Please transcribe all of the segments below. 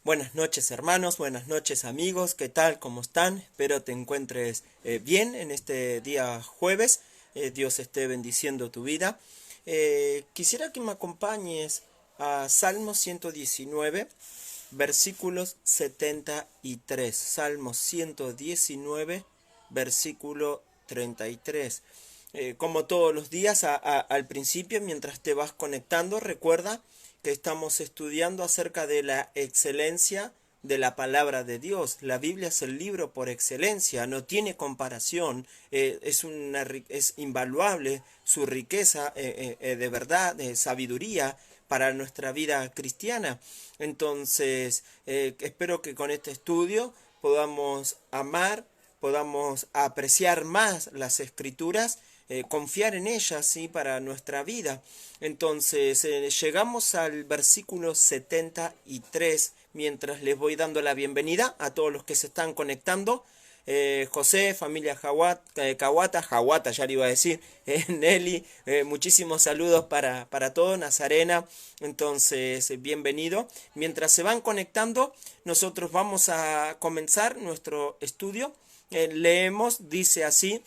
Buenas noches hermanos, buenas noches amigos, ¿qué tal? ¿Cómo están? Espero te encuentres bien en este día jueves. Dios esté bendiciendo tu vida. Quisiera que me acompañes a Salmo 119, versículos 73. Salmo 119, versículo 33. Como todos los días, al principio, mientras te vas conectando, recuerda que estamos estudiando acerca de la excelencia de la palabra de Dios. La Biblia es el libro por excelencia, no tiene comparación, es invaluable su riqueza de verdad, de sabiduría para nuestra vida cristiana. Entonces, espero que con este estudio podamos amar, podamos apreciar más las escrituras, confiar en ellas, ¿sí? Para nuestra vida. Entonces, llegamos al versículo 73, mientras les voy dando la bienvenida a todos los que se están conectando. José, familia Jawata, ya le iba a decir, Nelly, muchísimos saludos para todos, Nazarena, entonces bienvenido. Mientras se van conectando, nosotros vamos a comenzar nuestro estudio. Leemos, dice así,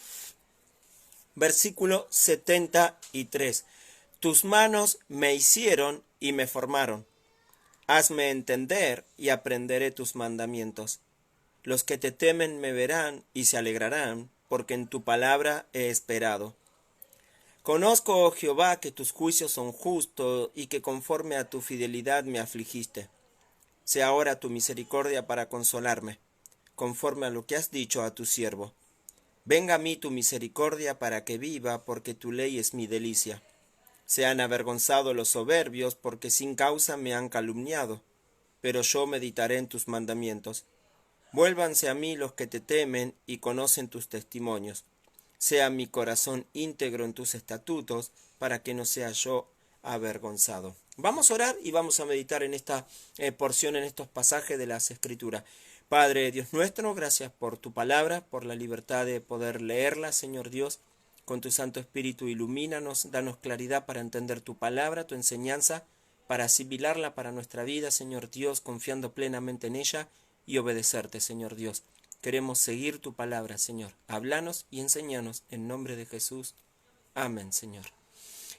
versículo 73. Tus manos me hicieron y me formaron. Hazme entender y aprenderé tus mandamientos. Los que te temen me verán y se alegrarán, porque en tu palabra he esperado. Conozco, oh Jehová, que tus juicios son justos y que conforme a tu fidelidad me afligiste. Sea ahora tu misericordia para consolarme, conforme a lo que has dicho a tu siervo. Venga a mí tu misericordia para que viva, porque tu ley es mi delicia. Sean avergonzados los soberbios, porque sin causa me han calumniado. Pero yo meditaré en tus mandamientos. Vuélvanse a mí los que te temen y conocen tus testimonios. Sea mi corazón íntegro en tus estatutos, para que no sea yo avergonzado. Vamos a orar y vamos a meditar en esta porción, en estos pasajes de las Escrituras. Padre Dios nuestro, gracias por tu palabra, por la libertad de poder leerla, Señor Dios. Con tu Santo Espíritu ilumínanos, danos claridad para entender tu palabra, tu enseñanza, para asimilarla para nuestra vida, Señor Dios, confiando plenamente en ella y obedecerte, Señor Dios. Queremos seguir tu palabra, Señor. Háblanos y enséñanos en nombre de Jesús. Amén, Señor.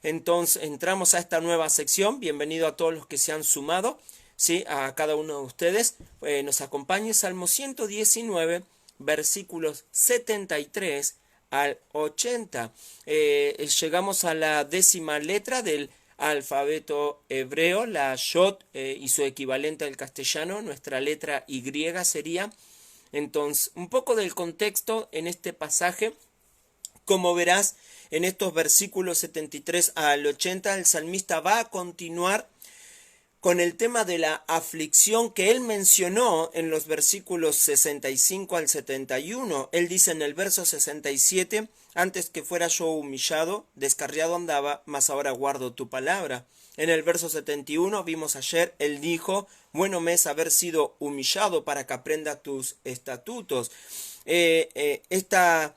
Entonces, entramos a esta nueva sección. Bienvenido a todos los que se han sumado, ¿sí? A cada uno de ustedes. Nos acompañe Salmo 119, versículos 73 al 80. Llegamos a la 10ª letra del alfabeto hebreo, la Yod, y su equivalente al castellano, nuestra letra Y sería. Entonces, un poco del contexto en este pasaje. Como verás, en estos versículos 73 al 80, el salmista va a continuar con el tema de la aflicción que él mencionó en los versículos 65 al 71. Él dice en el verso 67, antes que fuera yo humillado, descarriado andaba, mas ahora guardo tu palabra. En el verso 71 vimos ayer, él dijo, bueno me es haber sido humillado para que aprenda tus estatutos. Esta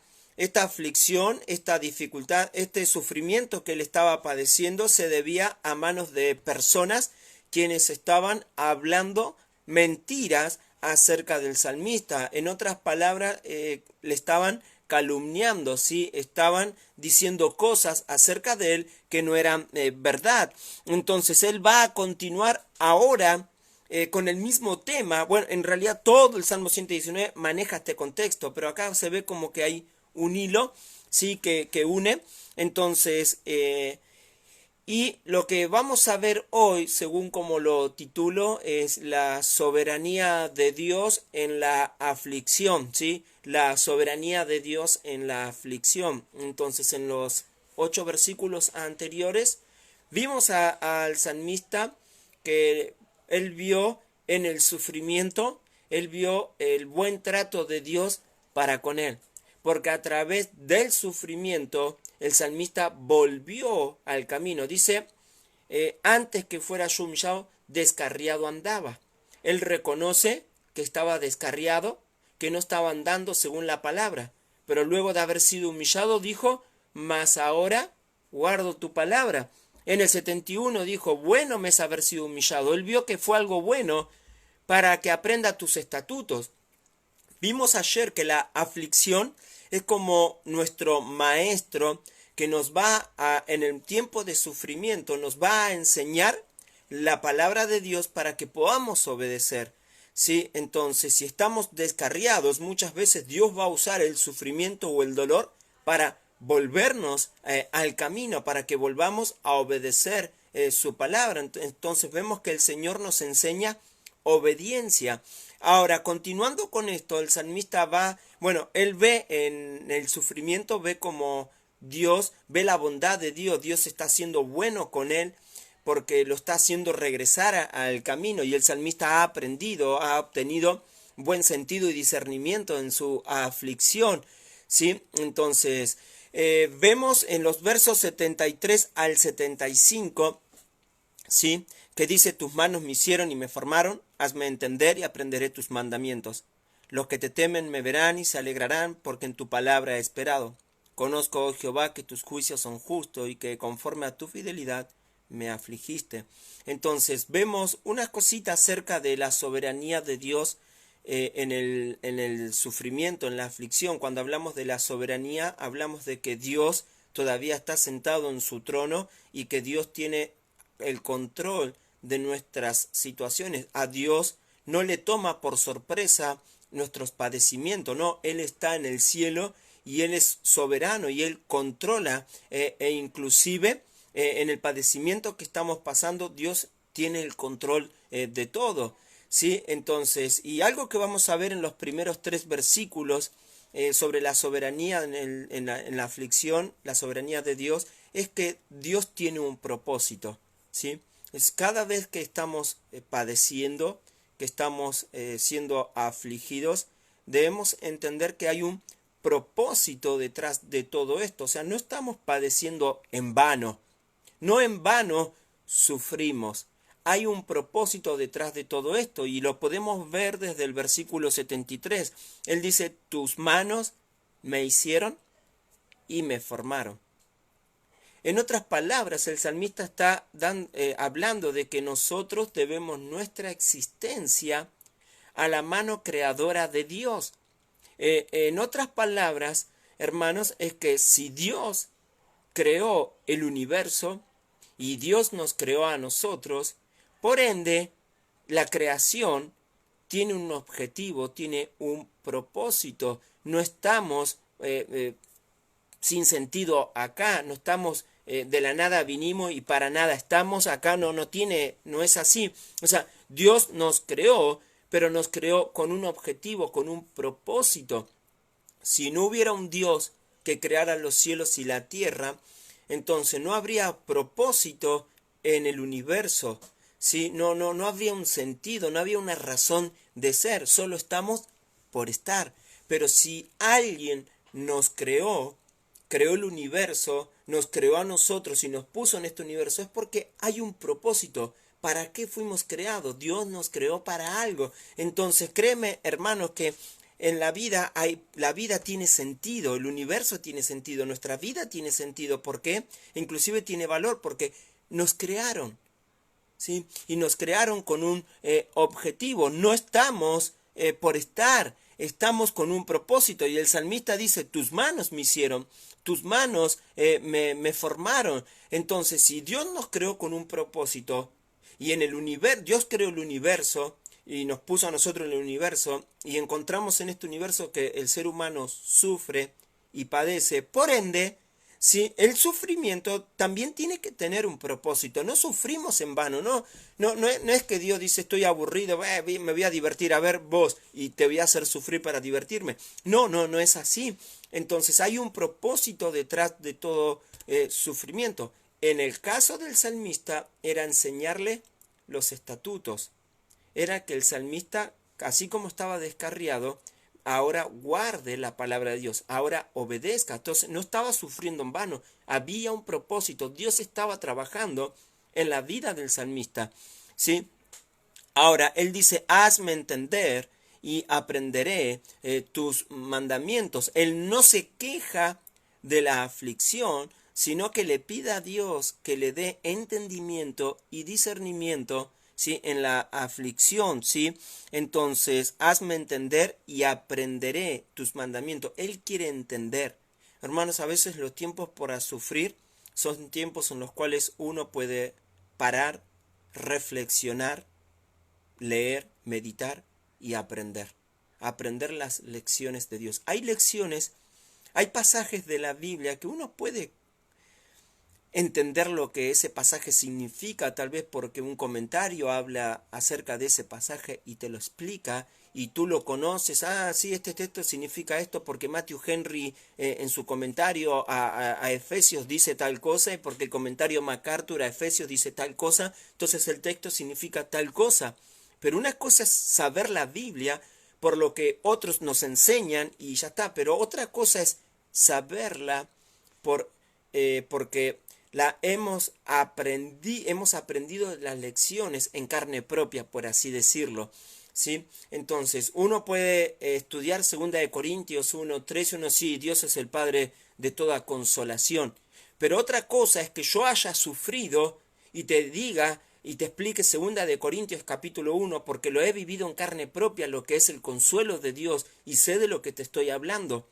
aflicción, esta dificultad, este sufrimiento que él estaba padeciendo se debía a manos de personas quienes estaban hablando mentiras acerca del salmista. En otras palabras, le estaban calumniando, ¿sí? Estaban diciendo cosas acerca de él que no eran verdad. Entonces él va a continuar ahora con el mismo tema. Bueno, en realidad todo el Salmo 119 maneja este contexto, pero acá se ve como que hay un hilo, ¿sí? que une. Entonces, y lo que vamos a ver hoy, según como lo titulo, es la soberanía de Dios en la aflicción, ¿sí? La soberanía de Dios en la aflicción. Entonces, en los 8 versículos anteriores, vimos al salmista que él vio en el sufrimiento, él vio el buen trato de Dios para con él. Porque a través del sufrimiento el salmista volvió al camino. Dice, antes que fuera yo humillado, descarriado andaba. Él reconoce que estaba descarriado, que no estaba andando según la palabra. Pero luego de haber sido humillado dijo, mas ahora guardo tu palabra. En el 71 dijo, bueno me es haber sido humillado. Él vio que fue algo bueno, para que aprenda tus estatutos. Vimos ayer que la aflicción es como nuestro maestro que nos va en el tiempo de sufrimiento, nos va a enseñar la palabra de Dios para que podamos obedecer. ¿Sí? Entonces, si estamos descarriados, muchas veces Dios va a usar el sufrimiento o el dolor para volvernos al camino, para que volvamos a obedecer su palabra. Entonces vemos que el Señor nos enseña obediencia. Ahora, continuando con esto, el salmista él ve en el sufrimiento, ve como Dios, ve la bondad de Dios, Dios está siendo bueno con él, porque lo está haciendo regresar al camino, y el salmista ha aprendido, ha obtenido buen sentido y discernimiento en su aflicción, ¿sí? Entonces, vemos en los versos 73 al 75, ¿sí? Que dice: tus manos me hicieron y me formaron, hazme entender y aprenderé tus mandamientos. Los que te temen me verán y se alegrarán, porque en tu palabra he esperado. Conozco, oh Jehová, que tus juicios son justos y que conforme a tu fidelidad me afligiste. Entonces vemos una cosita acerca de la soberanía de Dios en el sufrimiento, en la aflicción. Cuando hablamos de la soberanía, hablamos de que Dios todavía está sentado en su trono y que Dios tiene el control de nuestras situaciones. A Dios no le toma por sorpresa nuestros padecimientos, no, Él está en el cielo y Él es soberano y Él controla inclusive en el padecimiento que estamos pasando, Dios tiene el control de todo, ¿sí? Entonces, y algo que vamos a ver en los primeros 3 versículos sobre la soberanía en la aflicción, la soberanía de Dios, es que Dios tiene un propósito, ¿sí? Es cada vez que estamos padeciendo, que estamos siendo afligidos, debemos entender que hay un propósito detrás de todo esto. O sea, no estamos padeciendo en vano. No en vano sufrimos. Hay un propósito detrás de todo esto y lo podemos ver desde el versículo 73. Él dice: tus manos me hicieron y me formaron. En otras palabras, el salmista está hablando de que nosotros debemos nuestra existencia a la mano creadora de Dios. En otras palabras, hermanos, es que si Dios creó el universo y Dios nos creó a nosotros, por ende, la creación tiene un objetivo, tiene un propósito. No estamos sin sentido acá, no estamos de la nada vinimos y para nada estamos acá, no es así. O sea, Dios nos creó, pero nos creó con un objetivo, con un propósito. Si no hubiera un Dios que creara los cielos y la tierra, entonces no habría propósito en el universo, ¿sí? No habría un sentido, no habría una razón de ser, solo estamos por estar. Pero si alguien nos creó el universo, nos creó a nosotros y nos puso en este universo, es porque hay un propósito. ¿Para qué fuimos creados? Dios nos creó para algo. Entonces, créeme, hermanos, que en la vida tiene sentido, el universo tiene sentido, nuestra vida tiene sentido. ¿Por qué? Inclusive tiene valor porque nos crearon, ¿sí? Y nos crearon con un objetivo. No estamos por estar, estamos con un propósito. Y el salmista dice: tus manos me hicieron, tus manos me formaron. Entonces, si Dios nos creó con un propósito, y en el universo, Dios creó el universo, y nos puso a nosotros en el universo, y encontramos en este universo que el ser humano sufre y padece, por ende, ¿sí? El sufrimiento también tiene que tener un propósito. No sufrimos en vano, no es que Dios dice: estoy aburrido, me voy a divertir, a ver vos, y te voy a hacer sufrir para divertirme. No es así. Entonces hay un propósito detrás de todo sufrimiento. En el caso del salmista era enseñarle los estatutos. Era que el salmista, así como estaba descarriado, ahora guarde la palabra de Dios, ahora obedezca. Entonces no estaba sufriendo en vano, había un propósito, Dios estaba trabajando en la vida del salmista, ¿sí? Ahora, él dice: hazme entender y aprenderé tus mandamientos. Él no se queja de la aflicción, sino que le pide a Dios que le dé entendimiento y discernimiento, ¿sí? En la aflicción, ¿sí? Entonces, hazme entender y aprenderé tus mandamientos. Él quiere entender. Hermanos, a veces los tiempos para sufrir son tiempos en los cuales uno puede parar, reflexionar, leer, meditar y aprender. Aprender las lecciones de Dios. Hay lecciones, hay pasajes de la Biblia que uno puede entender lo que ese pasaje significa, tal vez porque un comentario habla acerca de ese pasaje y te lo explica, y tú lo conoces. Ah, sí, este texto significa esto porque Matthew Henry en su comentario a Efesios dice tal cosa, y porque el comentario MacArthur a Efesios dice tal cosa, entonces el texto significa tal cosa. Pero una cosa es saber la Biblia por lo que otros nos enseñan y ya está, pero otra cosa es saberla porque hemos aprendido las lecciones en carne propia, por así decirlo. ¿Sí? Entonces, uno puede estudiar 2 Corintios 1:3, sí, Dios es el Padre de toda consolación. Pero otra cosa es que yo haya sufrido y te diga y te explique 2 Corintios capítulo 1, porque lo he vivido en carne propia, lo que es el consuelo de Dios, y sé de lo que te estoy hablando.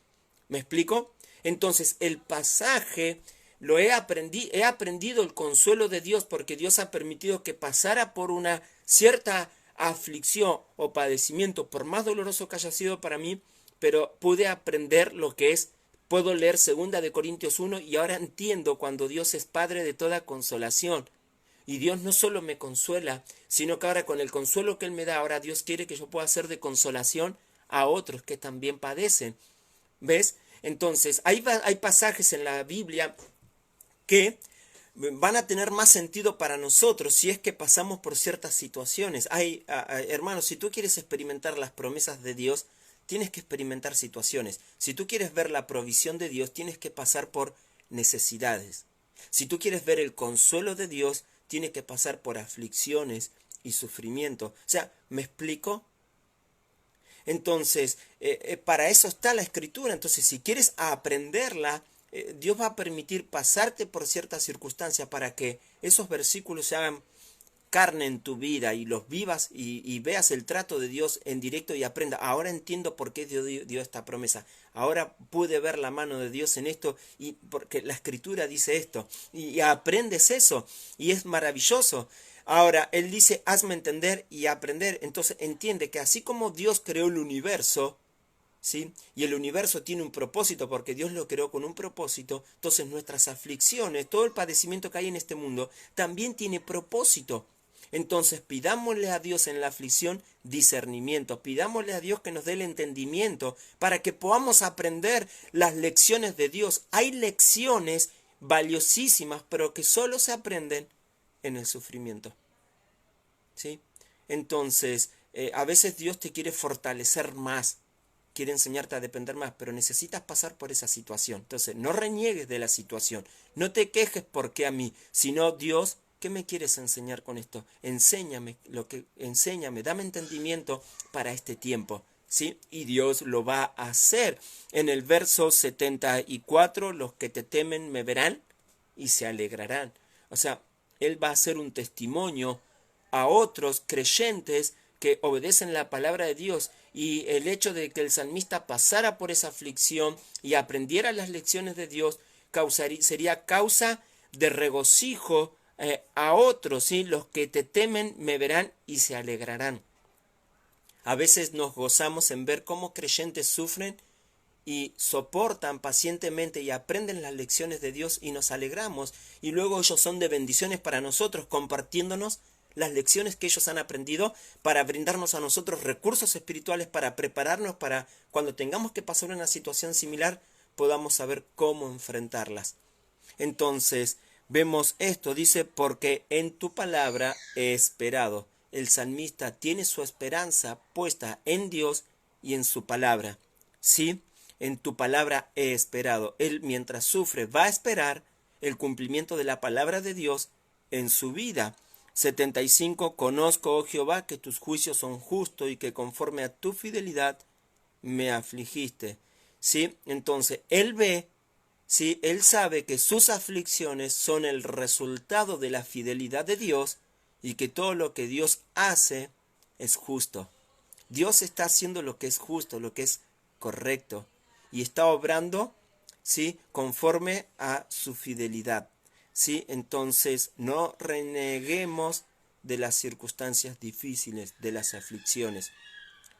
¿Me explico? Entonces, el pasaje he aprendido el consuelo de Dios porque Dios ha permitido que pasara por una cierta aflicción o padecimiento, por más doloroso que haya sido para mí, pero pude aprender lo que es. Puedo leer 2 Corintios 1 y ahora entiendo cuando Dios es Padre de toda consolación. Y Dios no solo me consuela, sino que ahora con el consuelo que Él me da, ahora Dios quiere que yo pueda ser de consolación a otros que también padecen. ¿Ves? Entonces, hay pasajes en la Biblia que van a tener más sentido para nosotros si es que pasamos por ciertas situaciones. Hermanos, si tú quieres experimentar las promesas de Dios, tienes que experimentar situaciones. Si tú quieres ver la provisión de Dios, tienes que pasar por necesidades. Si tú quieres ver el consuelo de Dios, tienes que pasar por aflicciones y sufrimiento. O sea, ¿me explico? Entonces, para eso está la escritura. Entonces, si quieres aprenderla, Dios va a permitir pasarte por ciertas circunstancias para que esos versículos se hagan carne en tu vida y los vivas y veas el trato de Dios en directo y aprenda. Ahora entiendo por qué Dios dio esta promesa. Ahora pude ver la mano de Dios en esto y porque la escritura dice esto. Y aprendes eso y es maravilloso. Ahora, Él dice, hazme entender y aprender. Entonces entiende que así como Dios creó el universo, ¿sí? Y el universo tiene un propósito porque Dios lo creó con un propósito. Entonces nuestras aflicciones, todo el padecimiento que hay en este mundo, también tiene propósito. Entonces pidámosle a Dios en la aflicción discernimiento, pidámosle a Dios que nos dé el entendimiento para que podamos aprender las lecciones de Dios. Hay lecciones valiosísimas, pero que solo se aprenden en el sufrimiento. ¿Sí? Entonces, a veces Dios te quiere fortalecer más, quiere enseñarte a depender más, pero necesitas pasar por esa situación. Entonces, no reniegues de la situación, no te quejes porque a mí, sino Dios, ¿qué me quieres enseñar con esto? Enséñame, dame entendimiento para este tiempo. ¿Sí? Y Dios lo va a hacer. En el verso 74, los que te temen me verán y se alegrarán. O sea, Él va a hacer un testimonio a otros creyentes que obedecen la palabra de Dios, y el hecho de que el salmista pasara por esa aflicción y aprendiera las lecciones de Dios sería causa de regocijo a otros, ¿sí? Los que te temen me verán y se alegrarán. A veces nos gozamos en ver cómo creyentes sufren y soportan pacientemente y aprenden las lecciones de Dios y nos alegramos, y luego ellos son de bendiciones para nosotros compartiéndonos las lecciones que ellos han aprendido para brindarnos a nosotros recursos espirituales para prepararnos para cuando tengamos que pasar una situación similar podamos saber cómo enfrentarlas. Entonces vemos esto, dice, porque en tu palabra he esperado. El salmista tiene su esperanza puesta en Dios y en su palabra. Sí, en tu palabra he esperado. Él mientras sufre va a esperar el cumplimiento de la palabra de Dios en su vida. 75. Conozco, oh Jehová, que tus juicios son justos y que conforme a tu fidelidad me afligiste. ¿Sí? Entonces, él ve, ¿sí? Él sabe que sus aflicciones son el resultado de la fidelidad de Dios y que todo lo que Dios hace es justo. Dios está haciendo lo que es justo, lo que es correcto, y está obrando, ¿sí?, conforme a su fidelidad, ¿sí? Entonces, no reneguemos de las circunstancias difíciles, de las aflicciones,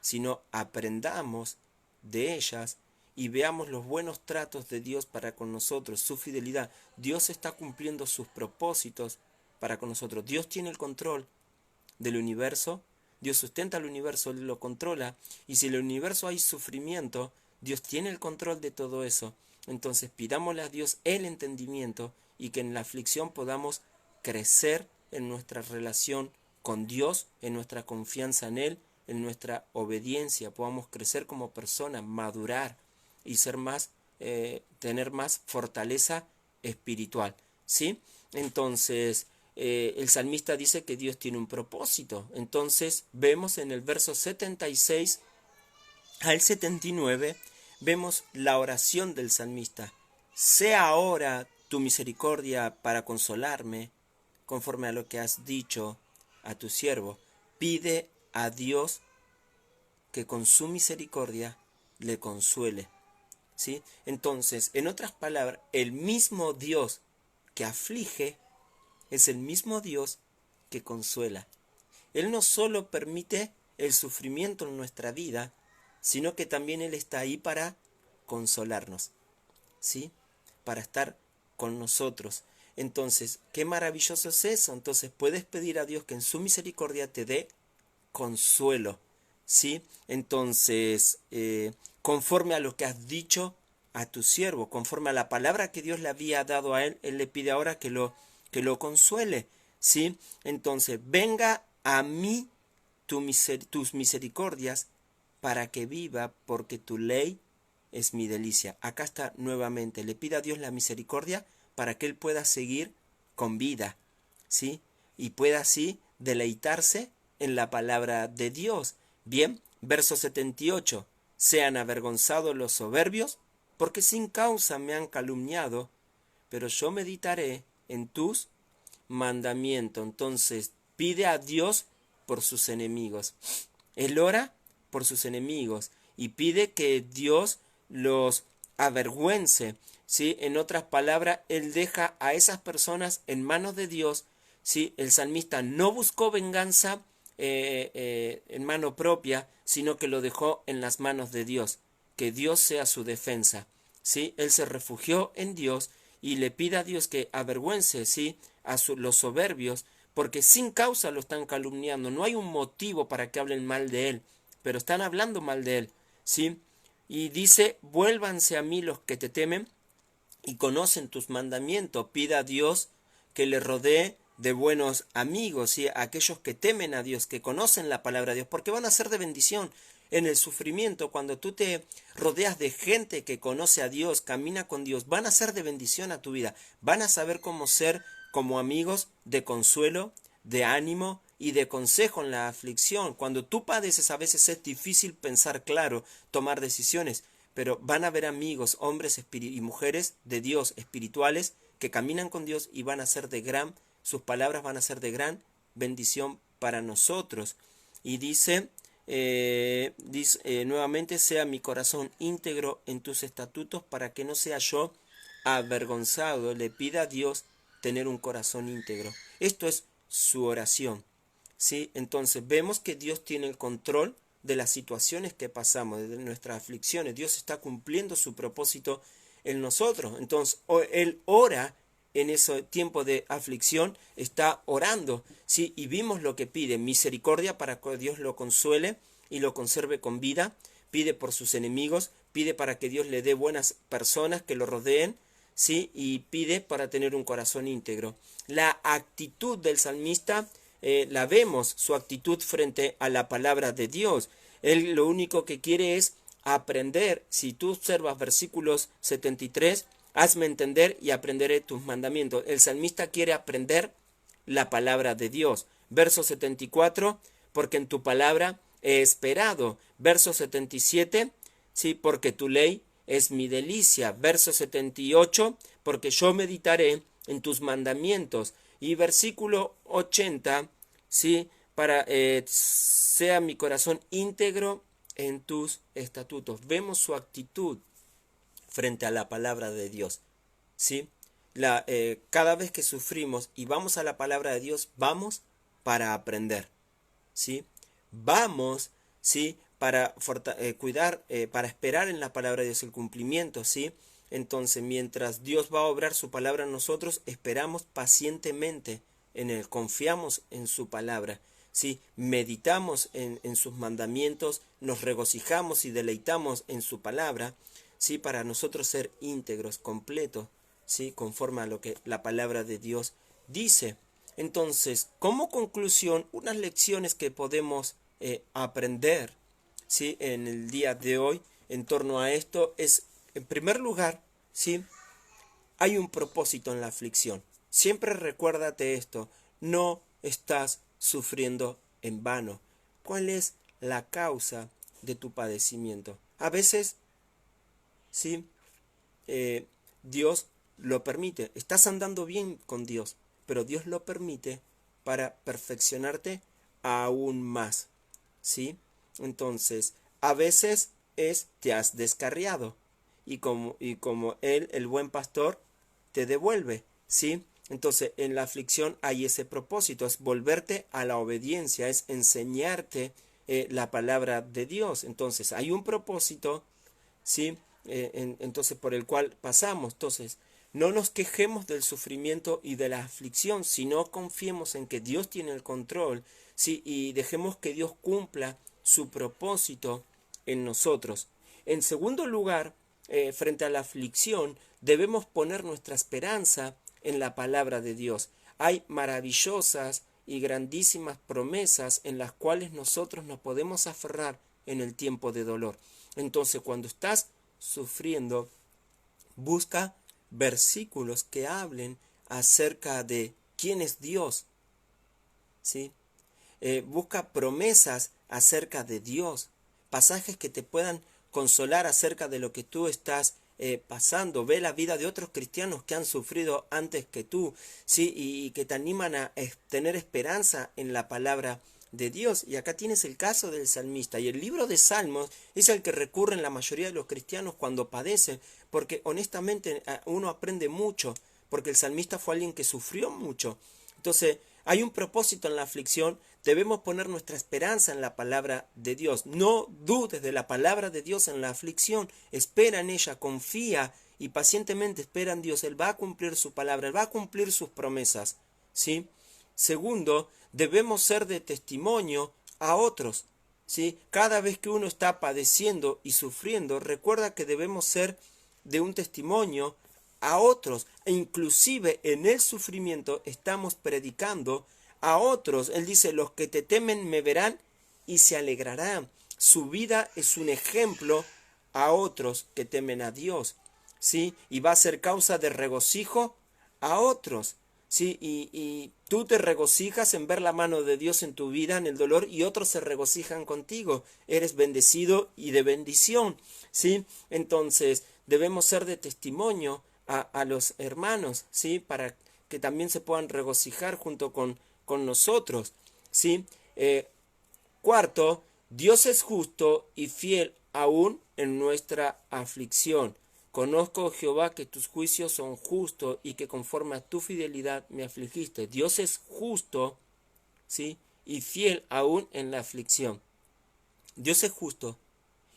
sino aprendamos de ellas y veamos los buenos tratos de Dios para con nosotros, su fidelidad. Dios está cumpliendo sus propósitos para con nosotros. Dios tiene el control del universo, Dios sustenta el universo, Él lo controla, y si en el universo hay sufrimiento, Dios tiene el control de todo eso. Entonces pidámosle a Dios el entendimiento y que en la aflicción podamos crecer en nuestra relación con Dios, en nuestra confianza en Él, en nuestra obediencia, podamos crecer como personas, madurar y ser más, tener más fortaleza espiritual, ¿sí? Entonces, el salmista dice que Dios tiene un propósito. Entonces, vemos en el verso 76 al 79, vemos la oración del salmista. Sea ahora tu misericordia para consolarme, conforme a lo que has dicho a tu siervo. Pide a Dios que con su misericordia le consuele, ¿sí? Entonces, en otras palabras, el mismo Dios que aflige es el mismo Dios que consuela. Él no solo permite el sufrimiento en nuestra vida, sino que también Él está ahí para consolarnos, ¿sí? Para estar con nosotros. Entonces, qué maravilloso es eso. Entonces, puedes pedir a Dios que en su misericordia te dé consuelo, ¿sí? Entonces, conforme a lo que has dicho a tu siervo, conforme a la palabra que Dios le había dado a él, él le pide ahora que lo consuele, ¿sí? Entonces, venga a mí tus misericordias para que viva, porque tu ley es mi delicia. Acá está nuevamente, le pide a Dios la misericordia para que él pueda seguir con vida, ¿sí? Y pueda así deleitarse en la palabra de Dios. Bien, verso 78. Sean avergonzados los soberbios, porque sin causa me han calumniado, pero yo meditaré en tus mandamientos. Entonces, pide a Dios por sus enemigos. Él ora por sus enemigos y pide que Dios los avergüence, ¿sí? En otras palabras, él deja a esas personas en manos de Dios, ¿sí? El salmista no buscó venganza en mano propia, sino que lo dejó en las manos de Dios, que Dios sea su defensa, ¿sí? Él se refugió en Dios y le pide a Dios que avergüence, ¿sí?, a los soberbios, porque sin causa lo están calumniando, no hay un motivo para que hablen mal de él, pero están hablando mal de él, ¿sí? Y dice, vuélvanse a mí los que te temen y conocen tus mandamientos. Pida a Dios que le rodee de buenos amigos, ¿sí?, aquellos que temen a Dios, que conocen la palabra de Dios, porque van a ser de bendición en el sufrimiento. Cuando tú te rodeas de gente que conoce a Dios, camina con Dios, van a ser de bendición a tu vida, van a saber cómo ser como amigos de consuelo, de ánimo y de consejo en la aflicción. Cuando tú padeces, a veces es difícil pensar claro, tomar decisiones, pero van a haber amigos, hombres y mujeres de Dios, espirituales, que caminan con Dios y van a ser sus palabras van a ser de gran bendición para nosotros. Y dice nuevamente, sea mi corazón íntegro en tus estatutos para que no sea yo avergonzado. Le pida a Dios tener un corazón íntegro. Esto es su oración, ¿sí? Entonces vemos que Dios tiene el control de las situaciones que pasamos, de nuestras aflicciones. Dios está cumpliendo su propósito en nosotros. Entonces Él ora en ese tiempo de aflicción, está orando, ¿sí? Y vimos lo que pide, misericordia para que Dios lo consuele y lo conserve con vida. Pide por sus enemigos, pide para que Dios le dé buenas personas que lo rodeen, ¿sí? Y pide para tener un corazón íntegro. La actitud del salmista, la vemos, su actitud frente a la palabra de Dios. Él lo único que quiere es aprender. Si tú observas versículos 73, hazme entender y aprenderé tus mandamientos. El salmista quiere aprender la palabra de Dios. Verso 74, porque en tu palabra he esperado. Verso 77, sí, porque tu ley es mi delicia. Verso 78, porque yo meditaré en tus mandamientos. Y versículo 80, ¿sí? Para sea mi corazón íntegro en tus estatutos. Vemos su actitud frente a la palabra de Dios, ¿sí? Cada vez que sufrimos y vamos a la palabra de Dios, vamos para aprender, ¿sí? Vamos, ¿sí? Para cuidar, para esperar en la palabra de Dios el cumplimiento, ¿sí? Entonces, mientras Dios va a obrar su palabra en nosotros, esperamos pacientemente en Él, confiamos en su palabra, ¿sí? Meditamos en sus mandamientos, nos regocijamos y deleitamos en su palabra, ¿sí? Para nosotros ser íntegros, completos, ¿sí? Conforme a lo que la palabra de Dios dice. Entonces, como conclusión, unas lecciones que podemos aprender, ¿sí? En el día de hoy en torno a esto es, en primer lugar, ¿sí? Hay un propósito en la aflicción. Siempre recuérdate esto, no estás sufriendo en vano. ¿Cuál es la causa de tu padecimiento? A veces, ¿sí? Dios lo permite. Estás andando bien con Dios, pero Dios lo permite para perfeccionarte aún más, ¿sí? Entonces, a veces te has descarriado y como Él, el buen pastor, te devuelve, ¿sí? Entonces, en la aflicción hay ese propósito, es volverte a la obediencia, es enseñarte la palabra de Dios. Entonces, hay un propósito, ¿sí? Entonces, por el cual pasamos. Entonces, no nos quejemos del sufrimiento y de la aflicción, sino confiemos en que Dios tiene el control, ¿sí? Y dejemos que Dios cumpla su propósito en nosotros. En segundo lugar, frente a la aflicción, debemos poner nuestra esperanza en la palabra de Dios. Hay maravillosas y grandísimas promesas en las cuales nosotros nos podemos aferrar en el tiempo de dolor. Entonces, cuando estás sufriendo, busca versículos que hablen acerca de quién es Dios, ¿sí? Busca promesas acerca de Dios, pasajes que te puedan consolar acerca de lo que tú estás pasando. Ve la vida de otros cristianos que han sufrido antes que tú, ¿sí? Y que te animan a tener esperanza en la palabra de Dios. Y acá tienes el caso del salmista. Y el libro de Salmos es el que recurren la mayoría de los cristianos cuando padecen, porque honestamente uno aprende mucho, porque el salmista fue alguien que sufrió mucho. Entonces, hay un propósito en la aflicción, debemos poner nuestra esperanza en la palabra de Dios. No dudes de la palabra de Dios en la aflicción, espera en ella, confía y pacientemente espera en Dios. Él va a cumplir su palabra, Él va a cumplir sus promesas, ¿sí? Segundo, debemos ser de testimonio a otros, ¿sí? Cada vez que uno está padeciendo y sufriendo, recuerda que debemos ser de un testimonio a otros, e inclusive en el sufrimiento estamos predicando a otros. Él dice, los que te temen me verán y se alegrarán. Su vida es un ejemplo a otros que temen a Dios, ¿sí? Y va a ser causa de regocijo a otros, ¿sí? Y tú te regocijas en ver la mano de Dios en tu vida, en el dolor, y otros se regocijan contigo. Eres bendecido y de bendición, ¿sí? Entonces, debemos ser de testimonio a los hermanos, ¿sí? Para que también se puedan regocijar junto con nosotros, ¿sí? Cuarto, Dios es justo y fiel aún en nuestra aflicción. Conozco, Jehová, que tus juicios son justos y que conforme a tu fidelidad me afligiste. Dios es justo, ¿sí? Y fiel aún en la aflicción. Dios es justo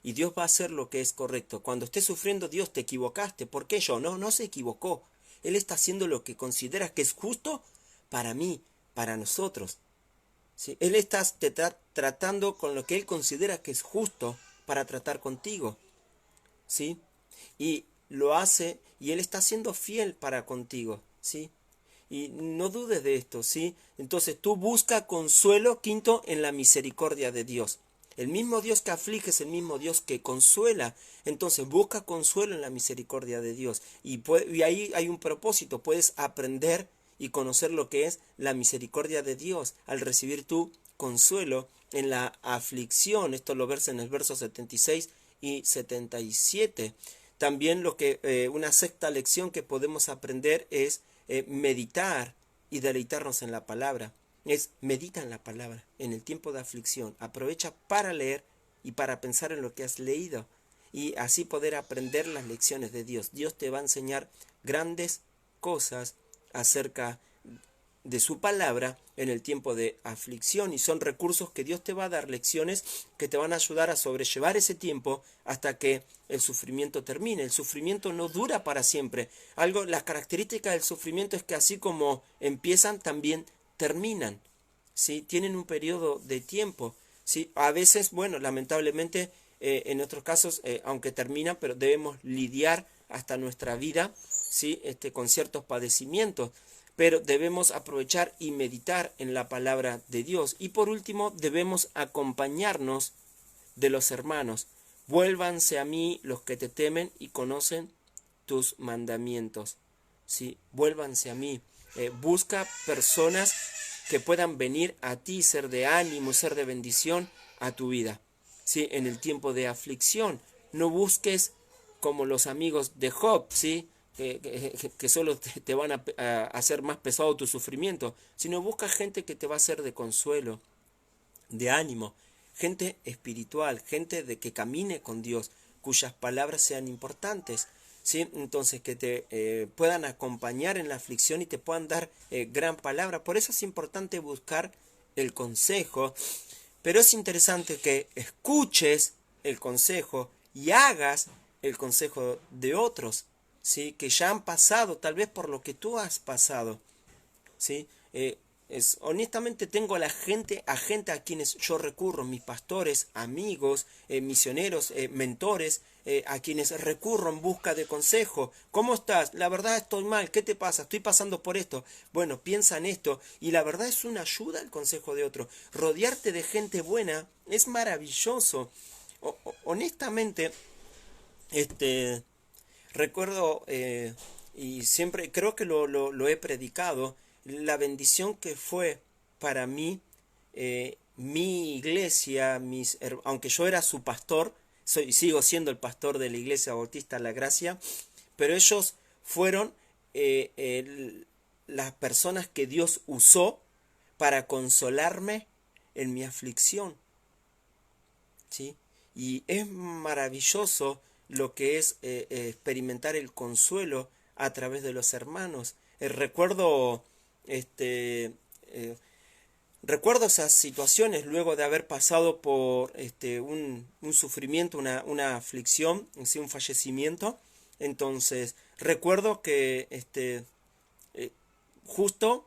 y Dios va a hacer lo que es correcto. Cuando estés sufriendo, Dios, te equivocaste. ¿Por qué yo? No, no se equivocó. Él está haciendo lo que considera que es justo para mí, para nosotros. ¿Sí? Él está tratando con lo que Él considera que es justo para tratar contigo, ¿sí? Y lo hace y Él está siendo fiel para contigo, ¿sí? Y no dudes de esto, ¿sí? Entonces tú busca consuelo, quinto, en la misericordia de Dios. El mismo Dios que aflige es el mismo Dios que consuela. Entonces busca consuelo en la misericordia de Dios. Y ahí hay un propósito, puedes aprender y conocer lo que es la misericordia de Dios al recibir tu consuelo en la aflicción. Esto lo ves en el verso 76 y 77. También una sexta lección que podemos aprender es meditar y deleitarnos en la palabra. es medita en la palabra, en el tiempo de aflicción. Aprovecha para leer y para pensar en lo que has leído y así poder aprender las lecciones de Dios. Dios te va a enseñar grandes cosas acerca de su palabra en el tiempo de aflicción y son recursos que Dios te va a dar, lecciones que te van a ayudar a sobrellevar ese tiempo hasta que el sufrimiento termine. El sufrimiento no dura para siempre. La característica del sufrimiento es que así como empiezan, también terminan. ¿Sí? Tienen un periodo de tiempo. ¿Sí? A veces, bueno, lamentablemente, en otros casos, aunque terminan, pero debemos lidiar hasta nuestra vida, ¿sí? Con ciertos padecimientos. Pero debemos aprovechar y meditar en la palabra de Dios. Y por último, debemos acompañarnos de los hermanos. Vuélvanse a mí los que te temen y conocen tus mandamientos. ¿Sí? Vuélvanse a mí. Busca personas que puedan venir a ti, ser de ánimo, ser de bendición a tu vida. ¿Sí? En el tiempo de aflicción. No busques como los amigos de Job, ¿sí? Que solo te van a hacer más pesado tu sufrimiento, sino busca gente que te va a hacer de consuelo, de ánimo, gente espiritual, gente de que camine con Dios, cuyas palabras sean importantes, ¿sí? Entonces que te puedan acompañar en la aflicción y te puedan dar gran palabra. Por eso es importante buscar el consejo, pero es interesante que escuches el consejo y hagas el consejo de otros, ¿sí? Que ya han pasado tal vez por lo que tú has pasado, ¿sí? Honestamente tengo a gente a quienes yo recurro, mis pastores, amigos, misioneros, mentores, a quienes recurro en busca de consejo. ¿Cómo estás? La verdad estoy mal. ¿Qué te pasa? Estoy pasando por esto. Bueno, piensa en esto. Y la verdad es una ayuda el consejo de otro. Rodearte de gente buena es maravilloso. Honestamente, recuerdo, y siempre creo que lo he predicado, la bendición que fue para mí, mi iglesia, aunque yo era su pastor, sigo siendo el pastor de la Iglesia Bautista La Gracia, pero ellos fueron las personas que Dios usó para consolarme en mi aflicción, ¿sí? Y es maravilloso lo que es experimentar el consuelo a través de los hermanos. Recuerdo esas situaciones luego de haber pasado por un sufrimiento, una aflicción, ¿sí? Un fallecimiento. Entonces, recuerdo que justo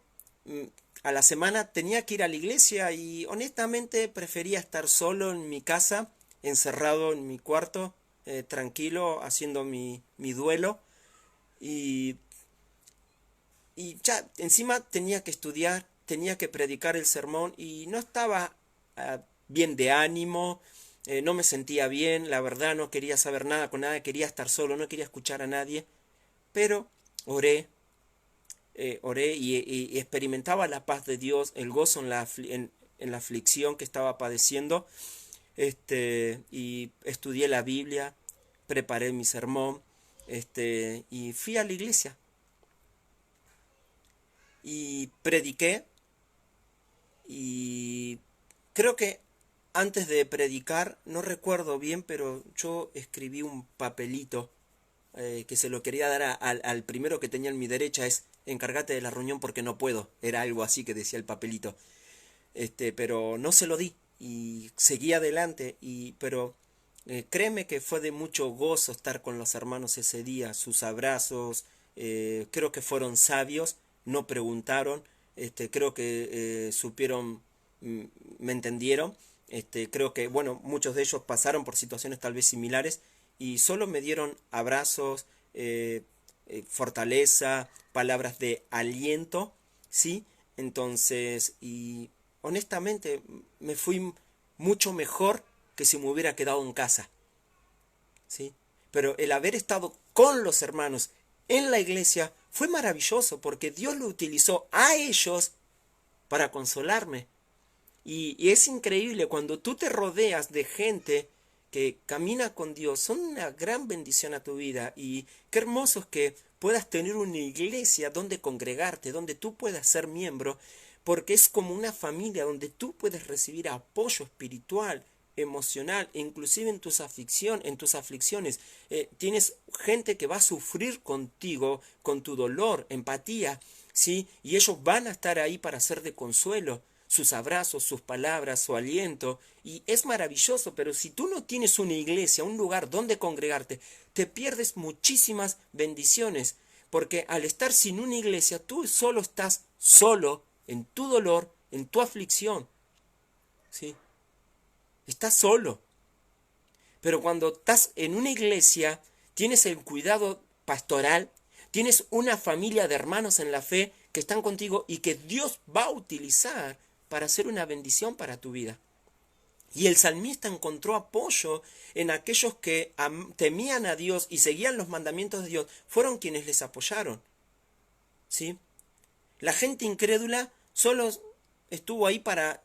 a la semana tenía que ir a la iglesia y honestamente prefería estar solo en mi casa, encerrado en mi cuarto, tranquilo, haciendo mi duelo. Y, y ya encima tenía que estudiar, tenía que predicar el sermón y no estaba bien de ánimo, no me sentía bien, la verdad no quería saber nada con nadie, quería estar solo, no quería escuchar a nadie, pero oré y experimentaba la paz de Dios, el gozo en la aflicción que estaba padeciendo, y estudié la Biblia, preparé mi sermón, y fui a la iglesia y prediqué y creo que antes de predicar, no recuerdo bien, pero yo escribí un papelito que se lo quería dar al primero que tenía en mi derecha, es encárgate de la reunión porque no puedo, era algo así que decía el papelito, pero no se lo di y seguí adelante, pero créeme que fue de mucho gozo estar con los hermanos ese día, sus abrazos, creo que fueron sabios, no preguntaron, creo que supieron, me entendieron, creo que, bueno, muchos de ellos pasaron por situaciones tal vez similares y solo me dieron abrazos, fortaleza, palabras de aliento, ¿sí? Entonces, y honestamente me fui mucho mejor que si me hubiera quedado en casa, ¿sí? Pero el haber estado con los hermanos en la iglesia fue maravilloso porque Dios lo utilizó a ellos para consolarme. Y es increíble cuando tú te rodeas de gente que camina con Dios, son una gran bendición a tu vida. Y qué hermoso es que puedas tener una iglesia donde congregarte, donde tú puedas ser miembro, porque es como una familia donde tú puedes recibir apoyo espiritual, emocional, e inclusive en tus aflicciones. Tienes gente que va a sufrir contigo, con tu dolor, empatía, ¿sí? Y ellos van a estar ahí para ser de consuelo, sus abrazos, sus palabras, su aliento, y es maravilloso. Pero si tú no tienes una iglesia, un lugar donde congregarte, te pierdes muchísimas bendiciones, porque al estar sin una iglesia, tú solo estás solo en tu dolor, en tu aflicción, ¿sí? Estás solo. Pero cuando estás en una iglesia, tienes el cuidado pastoral, tienes una familia de hermanos en la fe que están contigo y que Dios va a utilizar para hacer una bendición para tu vida. Y el salmista encontró apoyo en aquellos que temían a Dios y seguían los mandamientos de Dios. Fueron quienes les apoyaron, ¿sí? La gente incrédula solo estuvo ahí para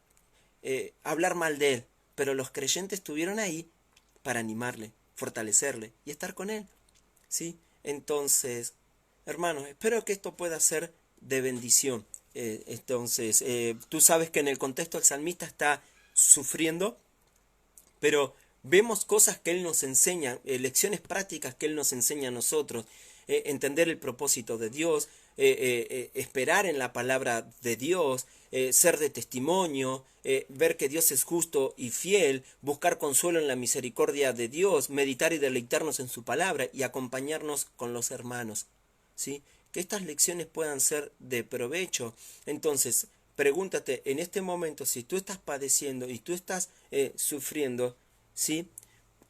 hablar mal de él, pero los creyentes estuvieron ahí para animarle, fortalecerle y estar con él, ¿sí? Entonces, hermanos, espero que esto pueda ser de bendición. Tú sabes que en el contexto el salmista está sufriendo, pero vemos cosas que él nos enseña, lecciones prácticas que él nos enseña a nosotros, entender el propósito de Dios, esperar en la palabra de Dios, ser de testimonio, ver que Dios es justo y fiel, buscar consuelo en la misericordia de Dios, meditar y deleitarnos en su palabra y acompañarnos con los hermanos, ¿sí? Que estas lecciones puedan ser de provecho. Entonces, pregúntate en este momento, si tú estás padeciendo y tú estás sufriendo, ¿sí?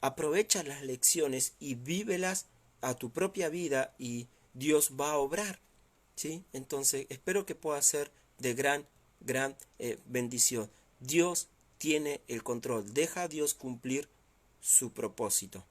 Aprovecha las lecciones y vívelas a tu propia vida y Dios va a obrar, ¿sí? Entonces, espero que pueda ser de gran bendición. Dios tiene el control. Deja a Dios cumplir su propósito.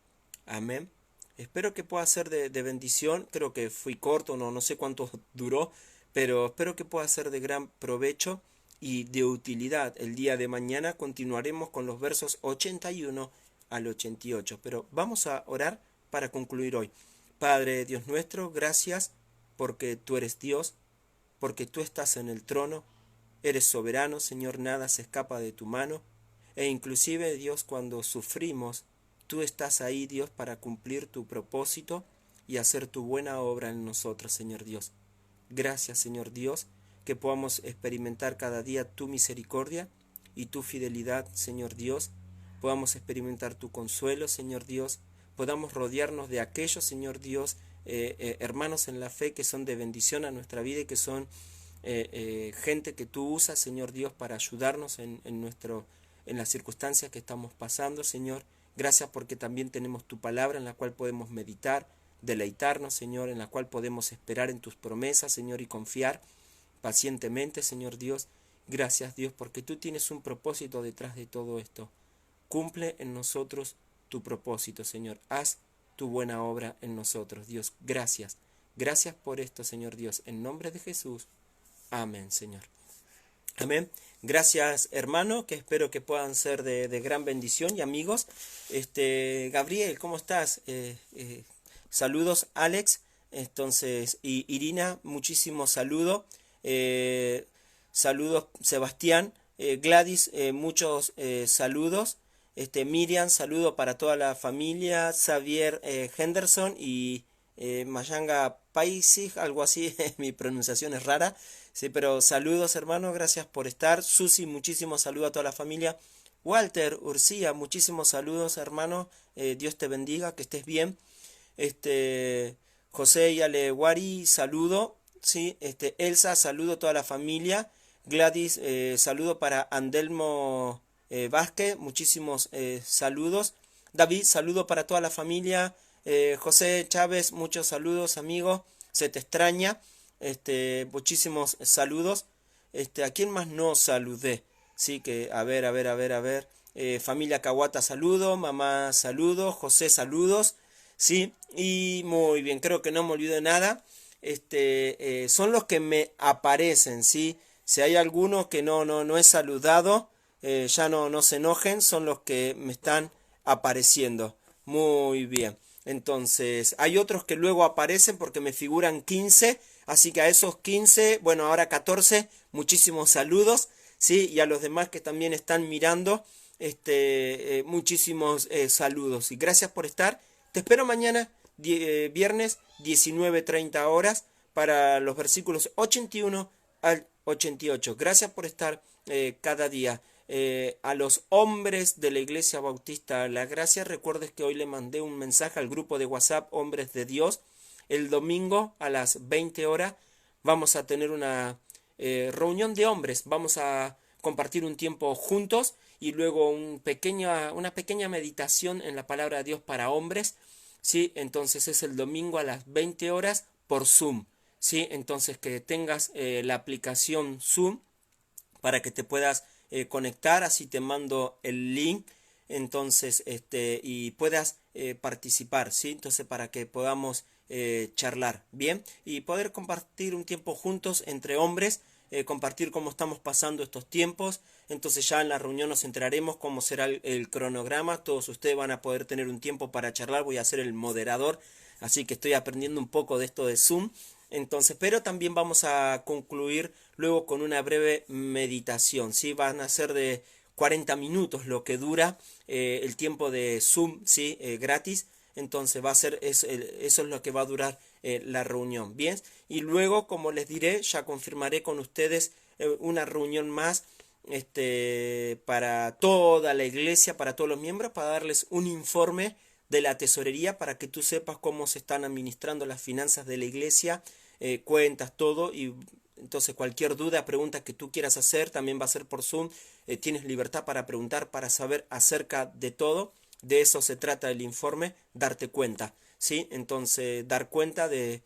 Amén. Espero que pueda ser de bendición. Creo que fui corto, no sé cuánto duró, pero espero que pueda ser de gran provecho y de utilidad. El día de mañana continuaremos con los versos 81 al 88. Pero vamos a orar para concluir hoy. Padre Dios nuestro, gracias porque tú eres Dios, porque tú estás en el trono, eres soberano, Señor, nada se escapa de tu mano, e inclusive, Dios, cuando sufrimos, tú estás ahí, Dios, para cumplir tu propósito y hacer tu buena obra en nosotros, Señor Dios. Gracias, Señor Dios, que podamos experimentar cada día tu misericordia y tu fidelidad, Señor Dios. Podamos experimentar tu consuelo, Señor Dios. Podamos rodearnos de aquellos, Señor Dios, hermanos en la fe que son de bendición a nuestra vida y que son gente que tú usas, Señor Dios, para ayudarnos en las circunstancias que estamos pasando, Señor. Gracias porque también tenemos tu palabra en la cual podemos meditar, deleitarnos, Señor, en la cual podemos esperar en tus promesas, Señor, y confiar pacientemente, Señor Dios. Gracias, Dios, porque tú tienes un propósito detrás de todo esto. Cumple en nosotros tu propósito, Señor. Haz tu buena obra en nosotros, Dios. Gracias. Gracias por esto, Señor Dios. En nombre de Jesús. Amén, Señor. Amén. Gracias, hermano, que espero que puedan ser de gran bendición. Y amigos, Gabriel, ¿cómo estás? Saludos, Alex. Entonces, y Irina, muchísimos saludos. Saludos, Sebastián. Gladys, muchos saludos. Miriam, saludo para toda la familia. Xavier Henderson y Mayanga Paisig, algo así. Mi pronunciación es rara. Sí, pero saludos, hermanos, gracias por estar. Susi, muchísimos saludos a toda la familia. Walter, Urcía, muchísimos saludos, hermano. Dios te bendiga, que estés bien. José Yalewari, saludo. Sí, Elsa, saludo a toda la familia. Gladys, saludo para Andelmo Vázquez, muchísimos saludos. David, saludo para toda la familia. José Chávez, muchos saludos, amigo. Se te extraña. Muchísimos saludos. ¿A quién más no saludé? Sí, que a ver. Familia Caguata, saludo. Mamá, saludo. José, saludos. Sí, y muy bien, creo que no me olvido de nada. Son los que me aparecen, ¿sí? Si hay alguno que no he saludado, ya no se enojen, son los que me están apareciendo. Muy bien. Entonces, hay otros que luego aparecen porque me figuran 15, Así que a esos 15, bueno, ahora 14, muchísimos saludos, ¿sí? Y a los demás que también están mirando, muchísimos saludos. Y gracias por estar. Te espero mañana, viernes, 19:30 horas, para los versículos 81 al 88. Gracias por estar cada día. A los hombres de la Iglesia Bautista La Gracia, recuerdes que hoy le mandé un mensaje al grupo de WhatsApp Hombres de Dios. El domingo a las 20 horas vamos a tener una reunión de hombres. Vamos a compartir un tiempo juntos y luego una pequeña meditación en la palabra de Dios para hombres. ¿Sí? Entonces es el domingo a las 20 horas por Zoom. ¿Sí? Entonces que tengas la aplicación Zoom para que te puedas conectar, así te mando el link, entonces, y puedas participar, ¿sí? Entonces, para que podamos charlar, ¿bien? Y poder compartir un tiempo juntos entre hombres, compartir cómo estamos pasando estos tiempos. Entonces ya en la reunión nos enteraremos cómo será el cronograma. Todos ustedes van a poder tener un tiempo para charlar. Voy a ser el moderador, así que estoy aprendiendo un poco de esto de Zoom. Entonces, pero también vamos a concluir luego con una breve meditación, ¿sí? Van a ser de 40 minutos lo que dura el tiempo de Zoom, ¿sí? Gratis. Entonces va a ser, eso es lo que va a durar la reunión, ¿bien? Y luego, como les diré, ya confirmaré con ustedes una reunión más para toda la iglesia, para todos los miembros, para darles un informe de la tesorería para que tú sepas cómo se están administrando las finanzas de la iglesia, cuentas, todo. Y entonces cualquier duda, pregunta que tú quieras hacer, también va a ser por Zoom. Tienes libertad para preguntar, para saber acerca de todo. De eso se trata el informe, darte cuenta, ¿sí? Entonces, dar cuenta de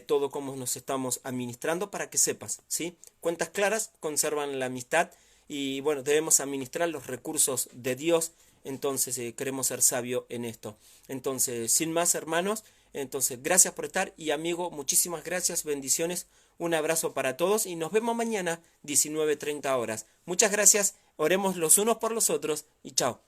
todo cómo nos estamos administrando para que sepas, ¿sí? Cuentas claras conservan la amistad y, bueno, debemos administrar los recursos de Dios. Entonces, queremos ser sabios en esto. Entonces, sin más, hermanos, entonces, gracias por estar y, amigo, muchísimas gracias, bendiciones. Un abrazo para todos y nos vemos mañana 19:30 horas. Muchas gracias, oremos los unos por los otros y chao.